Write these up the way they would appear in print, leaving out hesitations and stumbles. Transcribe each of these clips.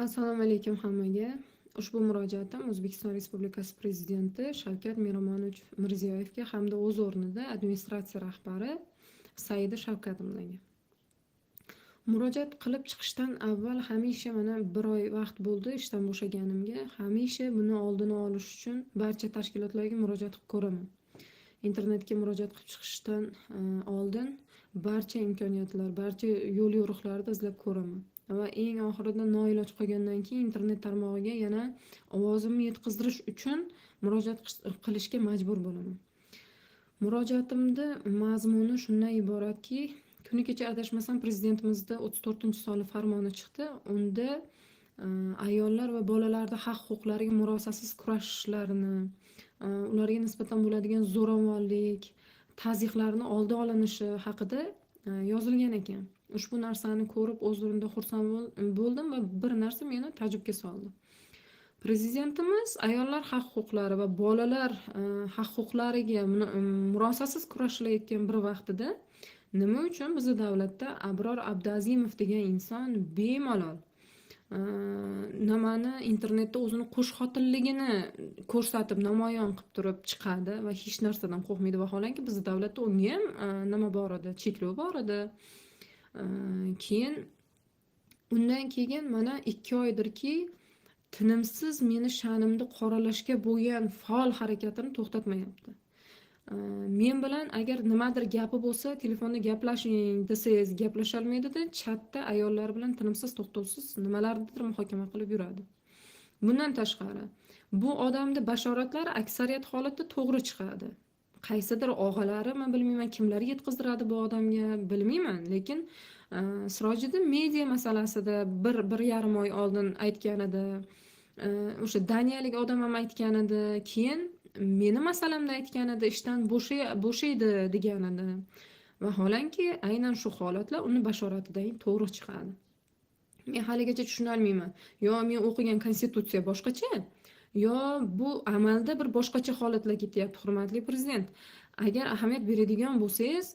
Assalomu alaykum hammaga. Ushbu murojaatim O'zbekiston Respublikasi Prezidenti Shavkat Miromonovich Mirziyoyevga hamda o'z o'rnida administratsiya rahbari Saida Shavkatovnaga. Murojaat qilib chiqishdan avval hamisha mana bir oy vaqt bo'ldi ishdan bo'shaganimga. Hamisha buni oldini olish uchun barcha tashkilotlarga murojaat qilib ko'raman. Internetga murojaat qilib chiqishdan oldin barcha imkoniyatlar, barcha yo'l yo'riqlarni izlab ko'raman. Va eng oxirida noiloj qolgandan keyin internet tarmog'iga yana ovozimni yetkazdirish uchun murojaat qilishga majbur bo'laman. Murojaatimda mazmuni shundan iboratki, kuni kecha adashmasam prezidentimizda 34-sonli farmoni chiqdi. Unda ayollar va bolalarning haq-huquqlariga murosasiz kurashishlarini, ularga nisbatan bo'ladigan zo'ravonlik, tazyiqlarning oldi olinishi haqida yozilgan ekan. Ushbu narsani ko'rib o'z o'rnimda xursand bo'ldim va bir narsa meni taajjubga soldi. Prezidentimiz ayollar haq-huquqlari va bolalar haq-huquqlariga murosasiz kurashilayotgan bir vaqtida nima uchun bizning davlatda Abror Abdazimov degan inson bemalol nimani internetda o'zini qo'shxotinligini ko'rsatib namoyon qilib turib chiqadi va hech narsadan qo'rqmaydi. Vaholanki bizning davlatda unga ham nima bor edi, cheklov bor edi. Undan keyin mana 2 oydirki tinimsiz meni sha'nimni qoralashga bo'lgan faol harakatini to'xtatmayapti. Men bilan agar nimadir gapi bo'lsa, telefonda gaplashing desangiz gaplasholmaydi-da, chatda ayollar bilan tinimsiz to'xtovsiz nimalarnidir muhokama qilib yuradi. Bundan tashqari, bu odamning bashoratlari aksariyat holatda to'g'ri chiqadi. Qaysidir og'alari, men bilmayman kimlar yetkazdiradi bu odamga, bilmayman, lekin Sirojiddin media masalasida bir yarim oy oldin aytgan edi. O'sha daniyalik odam ham aytgan edi, keyin meni masalamda aytgan edi, ishdan bo'shaydi degan edi. Vaholanki aynan shu holatlar uni bashoratidan to'g'ri chiqadi. Men haligacha tushuna olmayman. Yo men o'qigan konstitutsiya boshqacha, yo bu amalda bir boshqacha holatlar ketyapti, hurmatli prezident. Agar ahamiyat beradigan bo'lsangiz,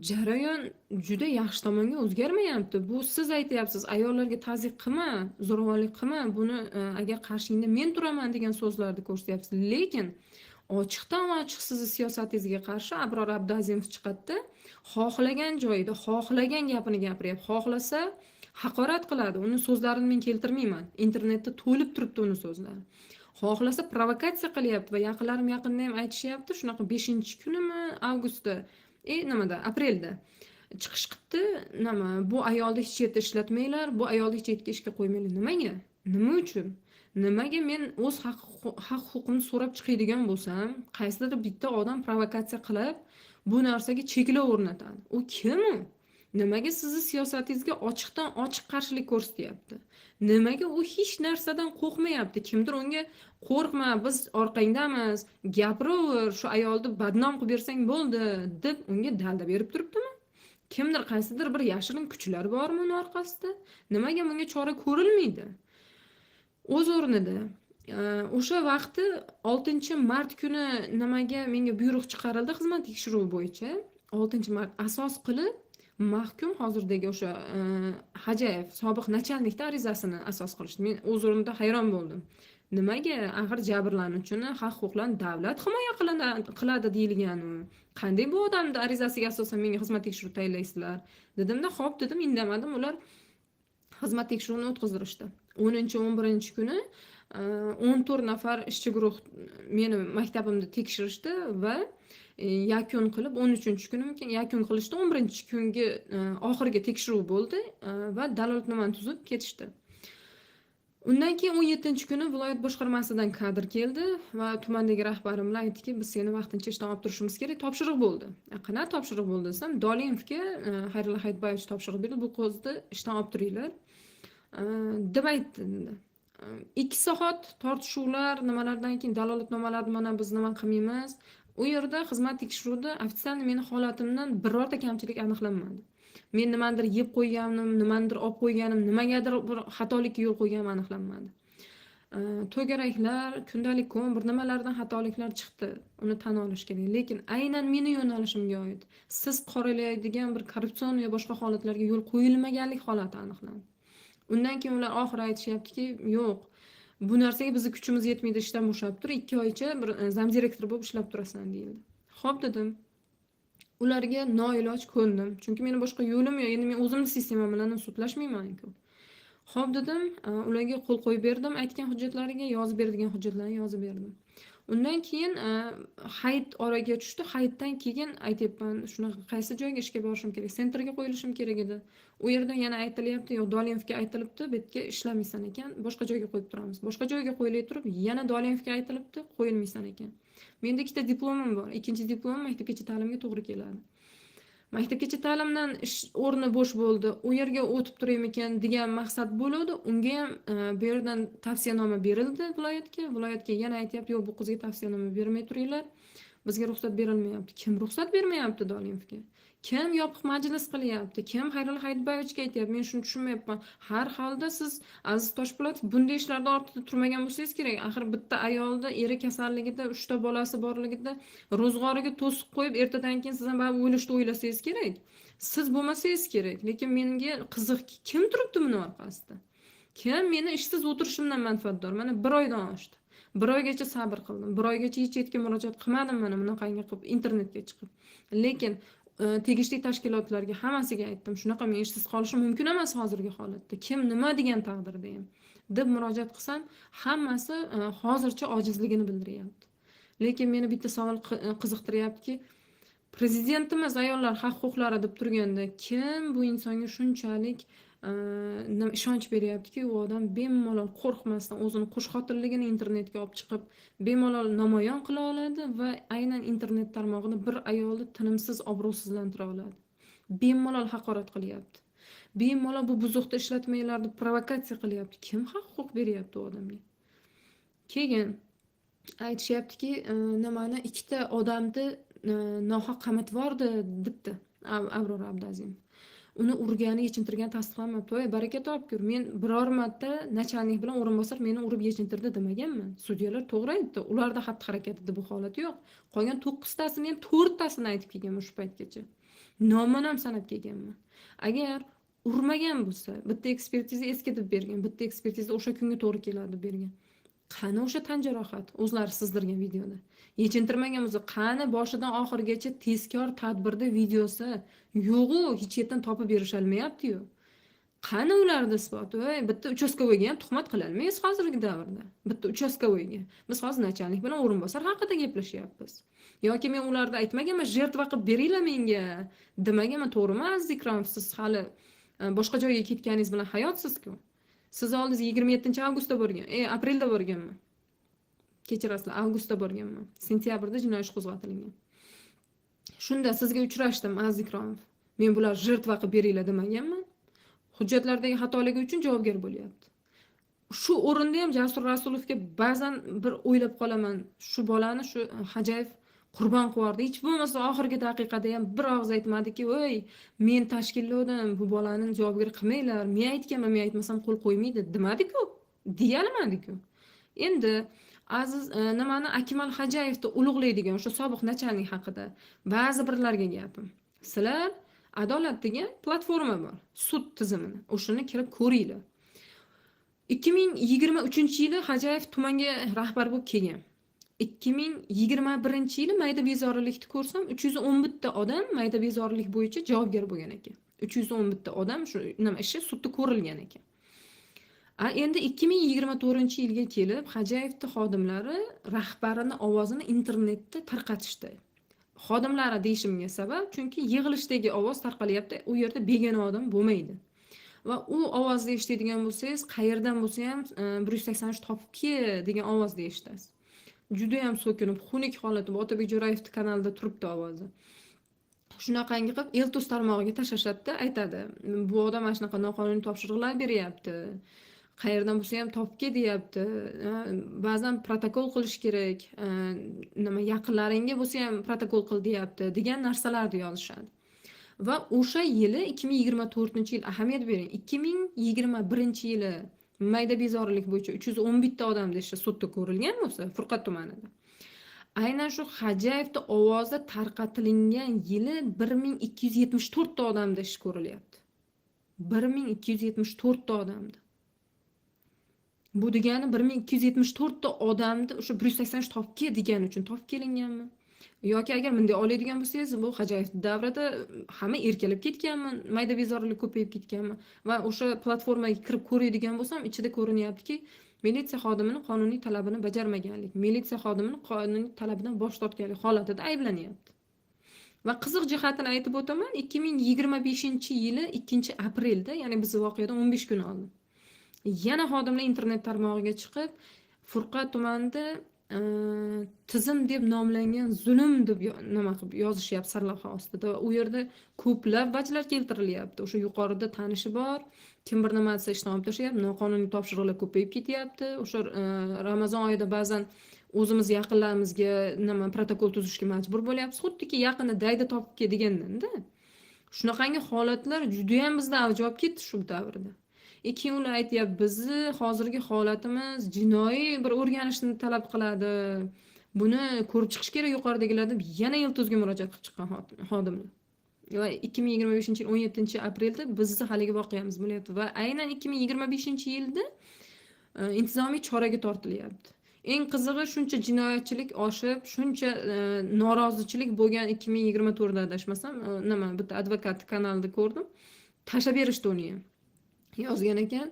jarayon juda yaxshi tomonga o'zgarmayapti. Bu siz aytyapsiz, ayollarga tazyiq qilma, zo'ravonlik qilma, buni agar qarshingda men turaman degan so'zlarni ko'rsatyapsiz. Lekin ochiqdan ochiq sizni siyosatingizga qarshi Abror Abdazimov chiqadi, xohlagan joyida, xohlagan gapini gapiryapti, xohlasa haqorat qiladi. Uni so'zlarini men keltirmayman. Internetda to'lib turibdi uni so'zlari. Xohlasa provokatsiya qilyapti va yaqinlarim yaqinda ham aytishyapti, shunaqa 5-kunimi avgustda, aprelda chiqish qildi. Bu ayolni hech yerda ishlatmanglar, bu ayolni hech yerga ishga qo'ymanglar. Nimaga? Nima uchun? Nimaga men o'z haq-huquqimni so'rab chiqadigan bo'lsam, qaysidir bitta odam provokatsiya qilib, bu narsaga cheklov o'rnatadi? U kim u? Nimaga sizni siyosatingizga ochiqdan ochiq qarshilik ko'rsatyapti? Nimaga u hech narsadan qo'rqmayapti? Kimdir unga qo'rqma, biz orqangdamiz, gapiraver, shu ayolni badnom qilib bersang bo'ldi, deb unga dalda berib turibdimi? Kimdir, qaysidir bir yashirin kuchlar bormi uning orqasida? Nimaga bunga chora ko'rilmaydi? O'z o'rnida o'sha vaqti 6-mart kuni menga buyruq chiqarildi xizmat tekshiruvi bo'yicha. 6-mart asos qilib mahkum hozirdagi o'sha Hajayev sobiq nachalnikning arizasini asos qilishdi. Men o'z o'rnimda hayron bo'ldim. Nimaga? Axir jabrlanuvchini haq-huquqlarini davlat himoya qiladi deyilgan-u. Qanday bu odamning arizasiga asosan menga xizmat tekshiruvi tayinlaysizlar? Dedimda, xo'p dedim, indamadim. Ular xizmat tekshiruvini o'tkazdirishdi. 10-11-kuni 14 nafar ishchi guruh meni maktabimda tekshirishdi va yakun qilib 13-kuni yakun qilishdi. 11-kungi oxirgi tekshiruv bo'ldi va dalolatnomani tuzib ketishdi. Undan keyin 17-kuni viloyat boshqarmasidan kadr keldi va tumandagi rahbarim bilan aytdiki, biz seni vaqtincha ishdan olib turishimiz kerak, topshiriq bo'ldi. Qanaqa topshiriq bo'ldi desam, Dolimovga Xayrilla Hayitboyevich topshiriq berdi, bu qizni ishdan olib turinglar deb aytdi. 2 soat tortishuvlar, nimalardan keyin dalolatnomalarni mana biz nima qilmaymiz. U yerda xizmat tekshiruvida ofitsialni meni holatimdan birorta kamchilik aniqlanmadi. Men nimadir yeb qo'yganim, nimadir olib qo'yganim, nimagadir bir xatolikka yo'l qo'yganim aniqlanmadi. To'garaklar, kundalik kom bir nimalardan xatoliklar chiqdi. Uni tan olish kerak. Lekin aynan meni yo'nalishimga oid siz qoralaydigan bir korrupsion va boshqa holatlarga yo'l qo'yilmaganlik holati aniqlandi. Undan keyin ular oxiri aytishyaptiki, yo'q, bu narsaga bizni kuchimiz yetmaydi, ishdan bo'shab tur, 2 oycha bir zamdirektor bo'lib ishlab turasan deyildi. Xo'p dedim. Ularga noiloj ko'ndim. Chunki meni boshqa yo'lim yo'q. Endi men o'zimni sistemam bilan sudlashmayman-ku. Xo'p dedim, ularga qo'l qo'yib berdim, aytgan hujjatlariga yozib beradigan hujjatlarni yozib berdim. Undan keyin hayit oraga tushdi. Hayitdan keyin aytyapman, shunaqa qaysi joyga ishga borishim kerak? Sentrga qo'yilishim kerak edi. U yerda yana aytilyapti, yo'q, Dolenovga aytilibdi, bu yerga ishlamaysan ekan, boshqa joyga qo'yib turamiz. Boshqa joyga qo'yilib turib, yana Dolenovga aytilibdi, qo'yilmaysan ekan. Menda ikkita diplomim bor. Ikkinchi diplomim maktabgacha ta'limga to'g'ri keladi. Maktabgacha ta'limdan ish o'rni bo'sh bo'ldi. U yerga o'tib turaymikan degan maqsad bo'ladi. Unga ham bu yerdan tavsiyanoma berildi viloyatga. Viloyatga yana aytayapti, yo'q, bu qizga tavsiyanoma bermay turinglar. Bizga ruxsat berilmayapti. Kim ruxsat bermayapti Dolimovga? Kim yopiq majlis qilyapti? Kim Xayrullo Hayitboyevichga aytyapti? Men shuni tushunmayapman. Har holda siz Aziz Toshpo'latov bunday ishlarda ortida turmagan bo'lsangiz kerak. Axir bitta ayolda eri kasalligida, 3 ta bolasi borligida ro'zg'origa to'siq qo'yib, ertadan keyin siz ham baribir o'lishni o'ylasangiz kerak. Siz bo'lmasangiz kerak. Lekin menga qiziqki, kim turibdi buni orqasida? Kim meni ishsiz o'tirishimdan manfaatdor? Mana 1 oydan oshdi. 1 oygacha sabr qildim. 1 oygacha hech yerga murojaat qilmadim mana bunaqangi qilib internetga chiqib. Lekin tegishli tashkilotlarga hammasiga aytdim. Shunaqa men ishsiz qolishim mumkin emas hozirgi holatda. Kim nima degan taqdirda ham deb murojaat qilsam, hammasi hozircha ojizligini bildiryapti. Lekin meni bitta savol qiziqtiryaptiki, prezidentimiz ayollar haq-huquqlari deb turganda kim bu insonga shunchalik ishonch beryaptiki, u odam bemalol qo'rqmasdan o'zini qo'shxotinligini internetga olib chiqib, bemalol namoyon qila oladi va aynan internet tarmog'ini bir ayolni tinimsiz obro'sizlantira oladi. Bemalol haqorat qilyapti. Bemalol bu buzuqda ishlatmanglar deb provokatsiya qilyapti. Kim haq-huquq beryapti u odamga? Keyin aytishyaptiki, nimani ikkita odamni nohaq qamatvordi debdi Avrora Abdazim. Uni urgani, yechintirgani tasdiqlanmabdi. Voy, baraka topgur. Men biror marta nachalnik bilan o'rinbosar meni urib yechintirdi demaganman. Sudyalar to'g'ri aytdi. Ularda xatti-harakat edi, bu holat yo'q. Qolgan 9 tasini ham 4 tasini aytib kelganman shu paytgacha. Nomini ham sanab kelganman. Agar urmagan bo'lsa, bitta ekspertiza eskitib bergan, bitta ekspertiza o'sha kunga to'g'ri keladi bergan. Qani o'sha tan jarohat o'zlari sizdirgan videoda? Yechintirmagan bo'lsa, qani boshidan oxirigacha tezkor tadbirda videosi? Yo'g'u, hech yerdan topib berisholmayapti-yu. Qani ularda isboti? Voy, bitta uchastkovoyga ham tuhmat qila olmaysiz hozirgi davrda. Bitta uchastkovoyga. Biz hozir nachalnik bilan o'rinbosar haqida gaplashyapmiz. Yoki men ularda aytmaganman, jertva qilib beringlar menga demaganman, to'g'rimi Aziz Ikromov? Siz hali boshqa joyga ketganingiz bilan hayotsiz-ku. Siz oldingiz 27-avgustda borgan, aprelda borganman. Kechirasizlar, avgustda borganman. Sentyabrda jinoiy ish qo'zg'atilgan. Shunda sizga uchrashdim Aziz Ikromov. Men bular jertva qilib beringlar demaganman. Hujjatlardagi xatoligi uchun javobgar bo'lyapti. Shu o'rinda ham Jasur Rasulovga ba'zan bir o'ylab qolaman, shu bolani shu Hajayev qurbon qiyordi. Hech bo'lmasa oxirgi daqiqada ham bir og'iz aytmadiki, "Voy, men tashkilladim, bu bolani javobgar qilmanglar. Men aytganman, men aytmasam qo'l qo'ymaydi" demadi-ku. Deyalmadi-ku. Endi Aziz nimani Akmal Hajayevni ulug'laydigan o'sha sobiq nachalnik haqida ba'zi birlarga gapim. Sizlar Adolat degan platforma bor, sud tizimini. O'shani kirib ko'ringlar. 2023-yili Hajayev tumanga rahbar bo'lib kelgan. 2021-yili mayda bezorilikni ko'rsam, 311 ta odam mayda bezorilik bo'yicha javobgar bo'lgan ekan. 311 ta odam shu nima ishi sudda ko'rilgan ekan. Endi 2024-yilga kelib Hajayevning xodimlari rahbarini ovozini internetda tarqatishdi. Xodimlari deyishimga sabab, chunki yig'ilishdagi ovoz tarqalyapti, u yerda begona odam bo'lmaydi. Va u ovozni eshitadigan bo'lsangiz, qayerdan bo'lsa ham 183 topib kel degan ovozni eshitasiz. Juda ham so'kinib, xunuk holatda Otabek Jo'rayevning kanalida turibdi ovozi. Shunaqangi qilib Eltos tarmog'iga tashlashadi, aytadi. Bu odam mana shunaqa noqonuniy topshiriqlar beryapti. Qayerdan bo'lsa ham topib kel deyapti. Ba'zan protokol qilish kerak. Nima yaqinlaringga bo'lsa ham protokol qil deyapti degan narsalarni yozishadi. Va o'sha yili 2024-yil ahamiyat bering. 2021-yili mayda bezorilik bo'yicha 311 ta odam deyish sudda ko'rilgan bo'lsa, Furqat tumanida. Aynan shu Hajayevning ovozi tarqatilgan yili 1274 ta odam deyish ko'rilyapti. 1274 ta odamdi. Bu degani 1274 ta odamni o'sha 183 topib kel degani uchun topib kelinganmi? Yoki agar bunday oladigan bo'lsangiz, bu Xo'jayev davrida hamma erkalab ketganmi, mayda bezorilik ko'payib ketganmi? Va o'sha platformaga kirib ko'radigan bo'lsam, ichida ko'rinyaptiki, militsiya xodimining qonuniy talabini bajarmaganlik, militsiya xodimining qonuniy talabidan bosh tortganlik holatida ayblanyapti. Va qiziq jihatini aytib o'taman, 2025-yili 2-aprelda, ya'ni biz voqeadan 15 kun oldin yana xodimlar internet tarmog'iga chiqib, Furqa tumanida tizim deb nomlangan zulm deb nima qilib yozishyapti sarlavha ostida. Va u yerda ko'plab vajlar keltirilyapti. O'sha yuqorida tanishi bor, kim bir nima desa ishdan olib tashlayapti, noqonuniy topshiriqlar ko'payib ketyapti. O'sha Ramazon oyida ba'zan o'zimiz yaqinlarimizga nima protokol tuzishga majbur bo'lyapmiz. Xuddiki yaqinda dayda topib kel deganda. Shunaqangi holatlar juda ham bizda avj olib ketdi shu davrda. Keyin ular aytyapti, bizni hozirgi holatimiz jinoiy bir o'rganishni talab qiladi. Buni ko'rib chiqish kerak yuqoridagilar deb yana Yiltuzga murojaat qilib chiqqan xodimlar. Va 2025-yil 17-aprelda bizni haligi voqeamiz bo'lyapti va aynan 2025-yilda intizomiy choraga tortilyapti. Eng qizig'i, shuncha jinoyatchilik oshib, shuncha norozichilik bo'lgan 2024da adashmasam, nima bitta advokat kanalida ko'rdim. Tashlab berishdi uni ham. Yozgan ekan,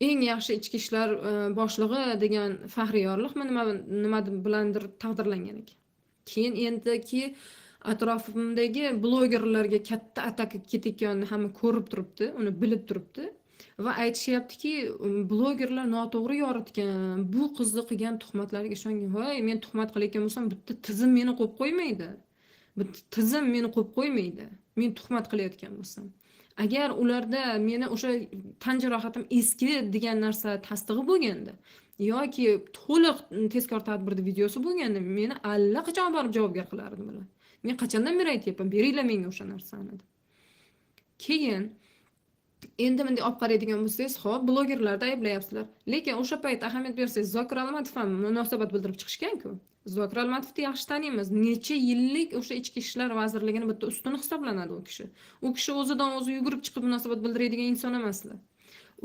eng yaxshi ichki ishlar boshlig'i degan faxriyorlikmi nima bilandir taqdirlangan ekan. Keyin endiki atrofimdagi blogerlarga katta atak ketayotganini hamma ko'rib turibdi, uni bilib turibdi va aytishyaptiki, blogerlar noto'g'ri yoritgan, bu qizni qilgan tuhmatlarga ishongan. Voy, men tuhmat qilayotgan bo'lsam, bitta tizim meni qo'yib qo'ymaydi. Bitta tizim meni qo'yib qo'ymaydi. Men tuhmat qilayotgan bo'lsam. Agar ularda meni o'sha tan jarohatim eski degan narsa tasdig'i bo'lganda yoki to'liq tezkor tadbirda videosi bo'lganda, meni allaqachon borib javobgar qilardim bular. Men qachondan beri aytyapman, beringlar menga o'sha narsani. Keyin endi bunday olib qaraydigan bo'lsangiz, xo'p, blogerlarni ayblayapsizlar. Lekin o'sha payt ahamiyat bersangiz, Zokir Almatov ham munosabat bildirib chiqishgan-ku. Zokir Almatovni yaxshi taniymiz. Necha yillik o'sha ichki ishlar vazirligining bitta ustuni hisoblanadi u kishi. U kishi o'zidan o'zi yugurib chiqib munosabat bildiradigan inson emaslar.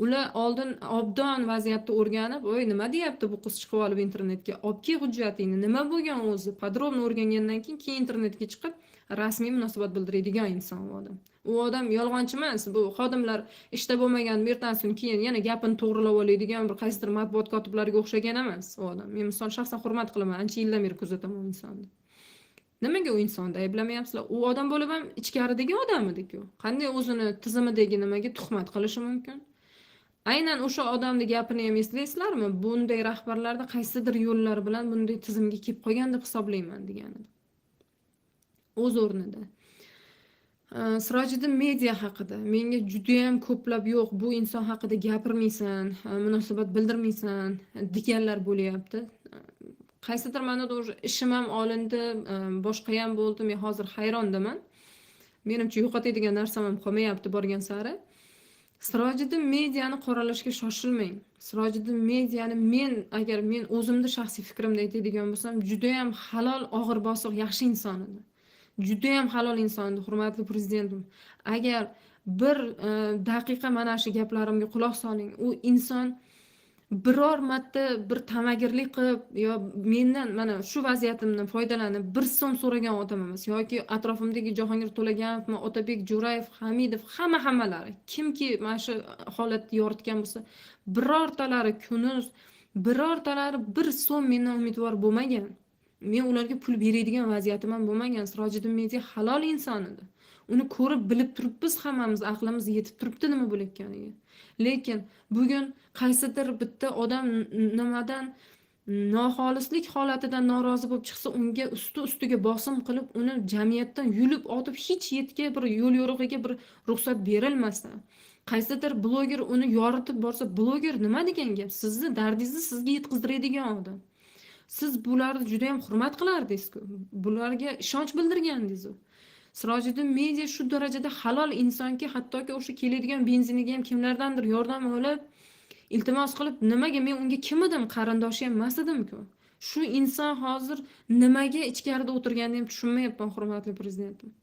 Ular oldin obdon vaziyatni o'rganib, "Voy, nima deyapti bu qiz chiqib olib internetga? Olib kel hujjatingni, nima bo'lgan o'zi?" Podrobno o'rgangandan keyin internetga chiqib rasmiy munosabat bildiradigan inson u odam. U odam yolg'onchi emas. Bu xodimlar ishda bo'lmagan ertasidan keyin yana gapini to'g'rilab oladigan bir qaysidir matbuot kotiblariga o'xshagan emas u odam. Men misol shaxsan hurmat qilaman, ancha yildan beri kuzataman u insonni. Nimaga u insonni ayblamayapsizlar? U odam bo'lib ham ichkaridagi odam edi-ku. Qanday o'zini tizimidagi nimaga tuhmat qilishi mumkin? Aynan o'sha odamning gapini ham eslaysizlarmi? Bunday rahbarlarda qaysidir yo'llar bilan bunday tizimga kelib qolgan deb hisoblayman deganida. O'z o'rnida. Sirojiddin media haqida menga juda ham ko'plab yo'q, bu inson haqida gapirmaysan, munosabat bildirmaysan deganlar bo'lyapti. Qaysidir ma'noda o'sha ishim ham olindi, boshqa ham bo'ldi. Men hozir hayrondaman. Menimcha yo'qotadigan narsam ham qolmayapti borgan sari. Sirojiddin mediani qoralashga shoshilmang. Sirojiddin mediani agar men o'zimni shaxsiy fikrimda aytadigan bo'lsam, juda ham halol, og'ir bosiq, yaxshi inson edi. Juda ham halol inson edi, hurmatli prezidentim. Agar bir daqiqa mana shu gaplarimga quloq soling. U inson biror marta bir tamagirlik qilib yo mendan mana shu vaziyatimdan foydalanib 1 so'm so'ragan odam emas, yoki atrofimdagi Jahongir To'laganovmi, Otabek Jo'rayev, Hamidov, hammalari kimki mana shu holatni yoritgan bo'lsa, birortalari kunuz, birortalari 1 so'm mendan umidvor bo'lmagan. Men ularga pul beradigan vaziyatim ham bo'lmagan. Sirojiddin media halol inson edi. Uni ko'rib bilib turibmiz, hammamiz aqlimiz yetib turibdi nima bo'layotganiga. Lekin bugun qaysidir bitta odam nimadan noxolislik holatidan norozi bo'lib chiqsa, unga ustiga bosim qilib, uni jamiyatdan yulib otib hech yetga bir yo'l yo'rig'iga bir ruxsat berilmasa, qaysidir bloger uni yoritib borsa, bloger nima degan gap? Sizni dardingizni sizga yetkazdiradigan odam. Siz bularni juda ham hurmat qilardingiz-ku. Bularga ishonch bildirgandingiz. Sirojiddin media shu darajada halol insonki, hattoki o'sha keladigan benziniga ham kimlardandir yordam olib, iltimos qilib, nimaga men unga kim edim, qarindoshi ham emas edim-ku. Shu inson hozir nimaga ichkarida o'tirganini ham tushunmayapman, hurmatli prezidentim.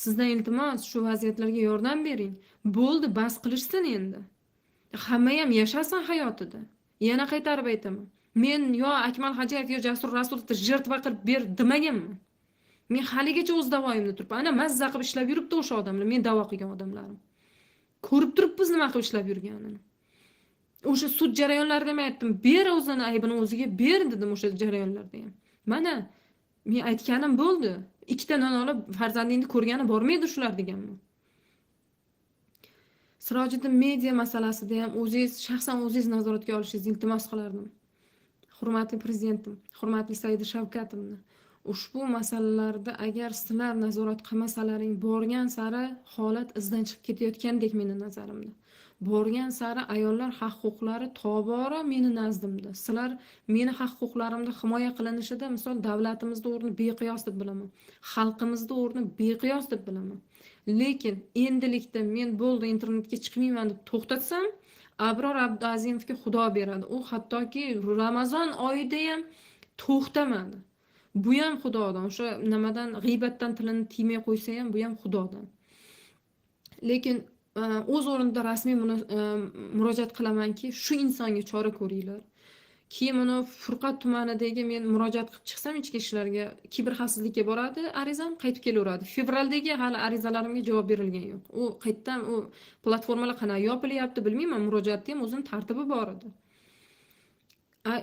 Sizdan iltimos, shu vaziyatlarga yordam bering. Bo'ldi, bas qilishsin endi. Hammayam yashasin hayotida. Yana qaytarib aytaman. Men yo Akmal Hajiyev yo Jasur Rasulovni jirtva qilib ber demaganman. Men haligacha o'z davoyimda turibman. Ana mazza qilib ishlab yuribdi o'sha odamlar, men davo qilgan odamlarim. Ko'rib turibmiz nima qilib ishlab yurganini. O'sha sud jarayonlarida men aytdim, ber o'zini aybini o'ziga ber dedim o'sha jarayonlarda ham. Mana men aytganim bo'ldi. Ikkita non olib farzandingni ko'rgani bormaydi shular deganman. Sirojiddin media masalasida ham o'zingiz shaxsan o'zingiz nazoratga olishingizni iltimos qilardim. Hurmatli prezidentim, hurmatli Saida Shavkatovna, ushbu masalalarda agar sizlar nazorat qilmasalaring borgan sari holat izdan chiqib ketayotgandek meni nazarimda. Borgan sari ayollar haq-huquqlari tobora meni nazdimda. Sizlar meni haq-huquqlarimda himoya qilinishida misol davlatimizda o'rni beqiyos deb bilaman. Xalqimizda o'rni beqiyos deb bilaman. Lekin endilikda men bo'ldi internetga chiqmayman deb to'xtatsam, Abror Abduazimovga xudo beradi. U hattoki Ramazon oyida ham to'xtamadi. Bu ham xudodan, o'sha nimadan g'iybatdan tilini tiymay qo'ysa ham bu ham xudodan. Lekin o'z o'rnida rasmiy murojaat qilamanki, shu insonga chora ko'ringlar. Keyin uni Furqat tumanidagi men murojaat qilib chiqsam ichki ishlarga kiberxavfsizlikka boradi, arizam qaytib kelaveradi. Fevraldagi hali arizalarimga javob berilgan yo'q. U qaytdan u platformalar qanday yopilyapti bilmayman, murojaatda ham o'zining tartibi bor edi.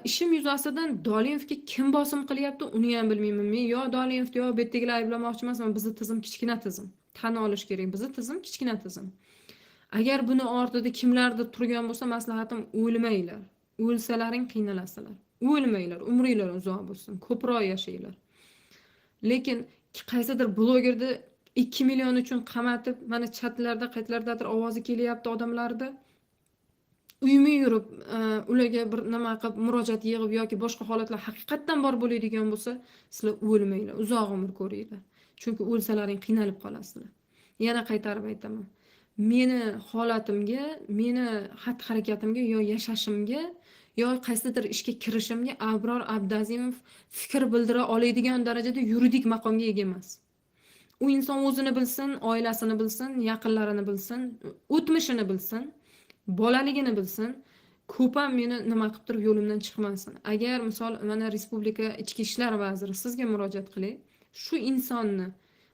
Ishim yuzasidan Dolievga kim bosim qilyapti, uni ham bilmayman. Men yo Dolievni yo bu yerdagilar ayblamoqchi emasman, bizning tizim kichkina tizim. Tan olish kerak, bizning tizim kichkina tizim. Agar buni ortida kimlardir turgan bo'lsa, maslahatim o'lmanglar. O'lsalaring qiynalasizlar. O'lmanglar, umringlar uzoq bo'lsin, ko'proq yashanglar. Lekin qaysidir blogerni 2 million uchun qamatib, mana chatlarda, qaytlardadir ovozi kelyapti odamlarda. Uymi yurib, ularga bir nima qilib murojaat yig'ib yoki boshqa holatlar haqiqatdan bor bo'ladigan bo'lsa, sizlar o'lmanglar, uzoq umr ko'ringlar. Chunki o'lsalaring qiynalib qolasizlar. Yana qaytarib aytaman. Meni holatimga, meni xatti-harakatimga yo yashashimga, yo qaysidir ishga kirishimga Abror Abduazimov fikr bildira oladigan darajada yuridik maqomga ega emas. U inson o'zini bilsin, oilasini bilsin, yaqinlarini bilsin, o'tmishini bilsin, bolaligini bilsin, ko'p ham meni nima qilib turib yo'limdan chiqmasin. Agar misol mana Respublika Ichki ishlar vaziri sizga murojaat qilay, shu insonni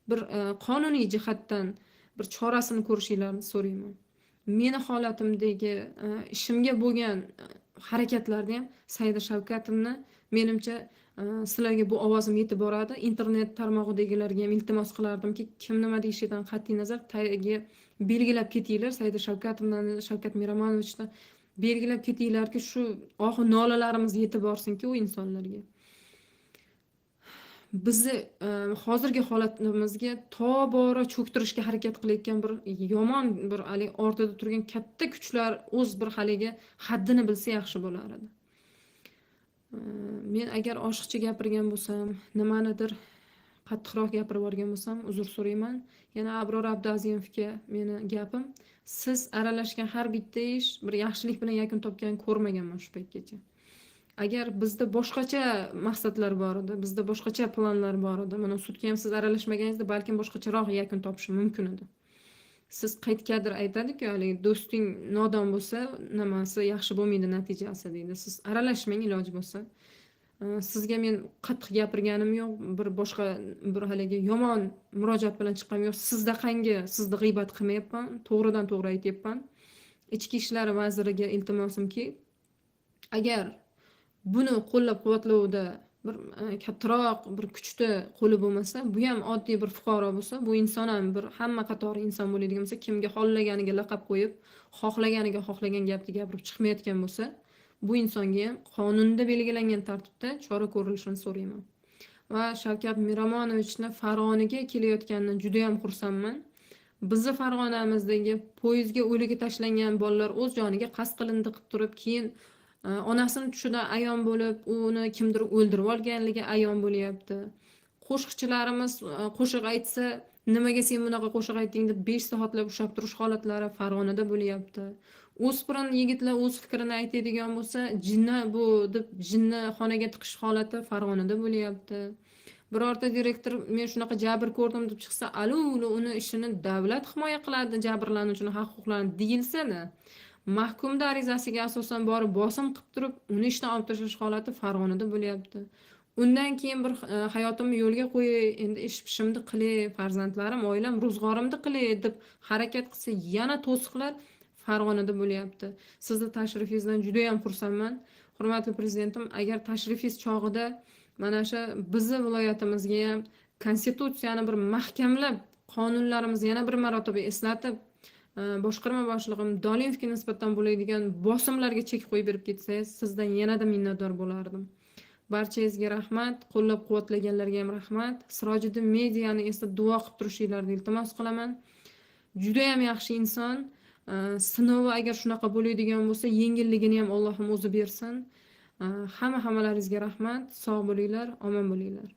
bir qonuniy jihatdan bir chorasini ko'rishinglarni so'rayman. Meni holatimdagi ishimga bo'lgan harakatlarda ham Saida Shavkatovna menimcha sizlarga bu ovozim yetib boradi. Internet tarmog'idagilarga ham iltimos qilardimki, kim nima deyishidan qat'iy nazar tagiga belgilab ketinglar. Saida Shavkatovnani, Shavkat Miromonovichni belgilab ketinglarki, shu oxu nolalarimiz yetib borsinki u insonlarga. Bizni hozirgi holatimizga tobora cho'ktirishga harakat qilayotgan bir yomon bir ortida turgan katta kuchlar o'z bir haliga haddini bilsa yaxshi bo'lar edi. Men agar oshiqcha gapirgan bo'lsam, nimanidir qattiqroq gapirib yuborgan bo'lsam, uzr so'rayman. Yana Abror Abduazimovga meni gapim, siz aralashgan har bitta ish bir yaxshilik bilan yakun topgan ko'rmaganman shu paytgacha. Agar bizda boshqacha maqsadlar bor edi, bizda boshqacha planlar bor edi, mana sudga ham siz aralashmaganingizda balkim boshqacharoq yakun topishi mumkin edi. Siz qaytgadir aytadi-ku, haligi do'sting nodon bo'lsa, nimasi yaxshi bo'lmaydi natijasi deydi. Siz aralashmang iloji bo'lsa. Sizga men qattiq gapirganim yo'q, bir boshqa bir haligi yomon murojaat bilan chiqqanim yo'q. Sizda qangi, sizni g'iybat qilmayapman, to'g'ridan to'g'ri aytyapman. Ichki ishlar vaziriga iltimosimki, agar buni qo'llab-quvvatlovda bir kattaroq bir kuchda qo'li bo'lmasa, bu ham oddiy bir fuqaro bo'lsa, bu inson ham bir hamma qatori inson bo'ladigan bo'lsa, kimga xohlaganiga laqab qo'yib, xohlaganiga xohlagan gapni gapirib chiqmayotgan bo'lsa, bu insonga ham qonunda belgilangan tartibda chora ko'rilishini so'rayman. Va Shavkat Miromonovichni Farg'onaga kelayotganidan juda ham xursandman. Bizni Farg'onamizdagi poyezdga o'ligi tashlangan bolalar o'z joniga qasd qilindi qilib turib, keyin onasini tushida ayon bo'lib, uni kimdir o'ldirib olganligi ayon bo'lyapti. Qo'shiqchilarimiz qo'shiq aytsa, nimaga sen bunaqa qo'shiq aytding deb 5 soatlab ushlab turish holatlari Farg'onada bo'lyapti. O'spirin yigitlar o'z fikrini aytadigan bo'lsa, jinni bu deb jinni xonaga tiqish holati Farg'onada bo'lyapti. Birorta direktor men shunaqa jabr ko'rdim deb chiqsa, uni ishini davlat himoya qiladi, jabrlanuvchining haq-huquqlarini deyilsa-da, Mahkumda arizasiga asosan borib bosim qilib turib, uni ishdan olib tashlash holati Farg'onada bo'lyapti. Undan keyin bir hayotimni yo'lga qo'yay, endi ish pishimni qilay, farzandlarim, oilam, ro'zg'orimni qilay deb harakat qilsa, yana to'siqlar Farg'onada bo'lyapti. Sizni tashrifingizdan juda ham xursandman. Hurmatli prezidentim, agar tashrifingiz chog'ida mana shu bizni viloyatimizga ham konstitutsiyani bir mahkamlab, qonunlarimizni yana bir marotaba eslatib, boshqarma boshlig'im Dolimovga nisbatan bo'ladigan bosimlarga chek qo'yib berib ketsangiz, sizdan yanada minnatdor bo'lardim. Barchangizga rahmat, qo'llab-quvvatlaganlarga ham rahmat. Sirojiddin mediani esa duo qilib turishingizni iltimos qilaman. Juda ham yaxshi inson. Sinovi agar shunaqa bo'ladigan bo'lsa, yengilligini ham Allohim o'zi bersin. Hammalaringizga rahmat. Sog' bo'linglar, omon bo'linglar.